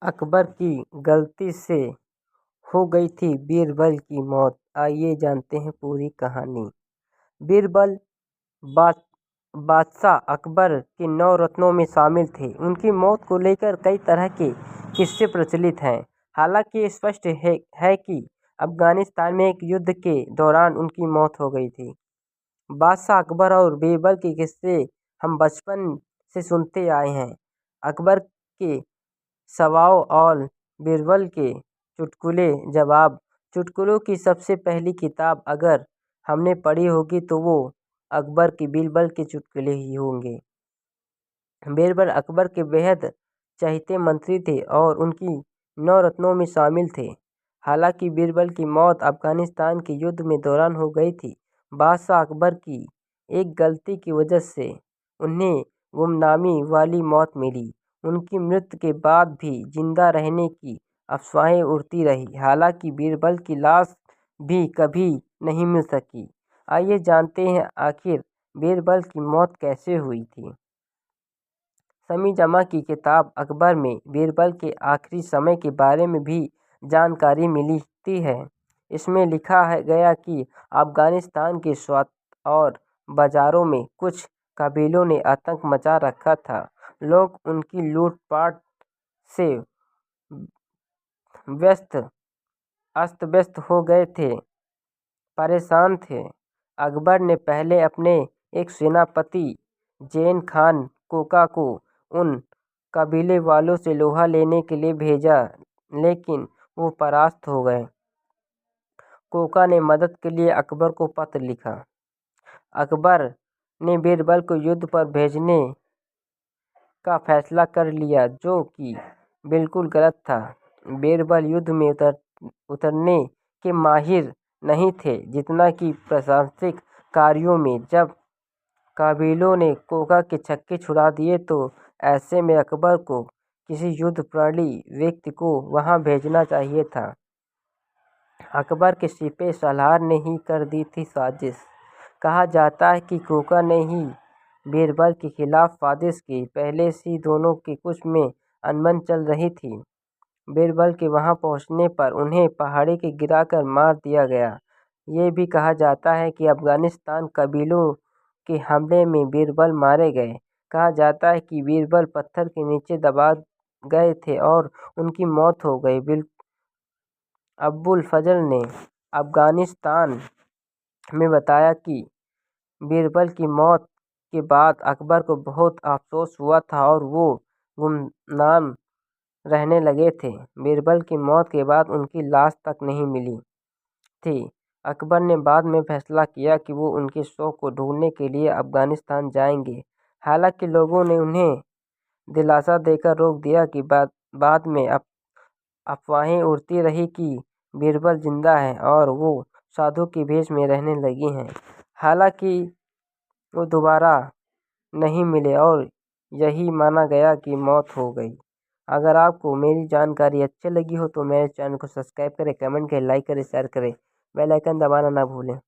अकबर की गलती से हो गई थी बीरबल की मौत। आइए जानते हैं पूरी कहानी। बीरबल बाद बादशाह अकबर के 9 रत्नों में शामिल थे। उनकी मौत को लेकर कई तरह के किस्से प्रचलित हैं। हालांकि स्पष्ट है कि अफगानिस्तान में एक युद्ध के दौरान उनकी मौत हो गई थी। बादशाह अकबर और बीरबल के किस्से हम बचपन से सुनते आए हैं। अकबर के सवाल और बीरबल के चुटकुले जवाब। चुटकुलों की सबसे पहली किताब अगर हमने पढ़ी होगी तो वो अकबर की बीरबल के चुटकुले ही होंगे। बीरबल अकबर के बेहद चहेते मंत्री थे और उनकी 9 रत्नों में शामिल थे। हालांकि बीरबल की मौत अफगानिस्तान के युद्ध में दौरान हो गई थी। बादशाह अकबर की एक गलती की वजह से उन्हें गुमनामी वाली मौत मिली। उनकी मृत्यु के बाद भी जिंदा रहने की अफवाहें उड़ती रही। हालांकि बीरबल की लाश भी कभी नहीं मिल सकी। आइए जानते हैं आखिर बीरबल की मौत कैसे हुई थी। समी जमा की किताब अकबर में बीरबल के आखिरी समय के बारे में भी जानकारी मिलती है। इसमें लिखा गया कि अफगानिस्तान के स्वात और बाजारों में कुछ कबीलों ने आतंक मचा रखा था। लोग उनकी लूटपाट से अस्त व्यस्त हो गए थे, परेशान थे। अकबर ने पहले अपने एक सेनापति जैन खान कोका को उन कबीले वालों से लोहा लेने के लिए भेजा, लेकिन वो परास्त हो गए। कोका ने मदद के लिए अकबर को पत्र लिखा। अकबर ने बीरबल को युद्ध पर भेजने का फैसला कर लिया, जो कि बिल्कुल गलत था। बीरबल युद्ध में उतरने के माहिर नहीं थे जितना कि प्रशासनिक कार्यों में। जब कबीलों ने कोका के छक्के छुड़ा दिए तो ऐसे में अकबर को किसी युद्ध प्राणी व्यक्ति को वहां भेजना चाहिए था। अकबर के सिपह सलार ने ही कर दी थी साजिश। कहा जाता है कि कोका ने ही बीरबल के खिलाफ साजिश की। पहले से दोनों के कुछ में अनबन चल रही थी। बीरबल के वहां पहुंचने पर उन्हें पहाड़ी के गिराकर मार दिया गया। ये भी कहा जाता है कि अफगानिस्तान कबीलों के हमले में बीरबल मारे गए। कहा जाता है कि बीरबल पत्थर के नीचे दबा गए थे और उनकी मौत हो गई। अबुल फजल ने अफगानिस्तान में बताया कि बीरबल की मौत के बाद अकबर को बहुत अफसोस हुआ था और वो गुमनाम रहने लगे थे। बीरबल की मौत के बाद उनकी लाश तक नहीं मिली थी। अकबर ने बाद में फैसला किया कि वो उनके शव को ढूंढने के लिए अफगानिस्तान जाएंगे। हालांकि लोगों ने उन्हें दिलासा देकर रोक दिया कि बाद में अफवाहें उड़ती रही कि बीरबल जिंदा है और वो साधु की भेष में रहने लगी हैं। हालांकि वो दोबारा नहीं मिले और यही माना गया कि मौत हो गई। अगर आपको मेरी जानकारी अच्छी लगी हो तो मेरे चैनल को सब्सक्राइब करें, कमेंट करें, लाइक करें, शेयर करें, बेल आइकन दबाना ना भूलें।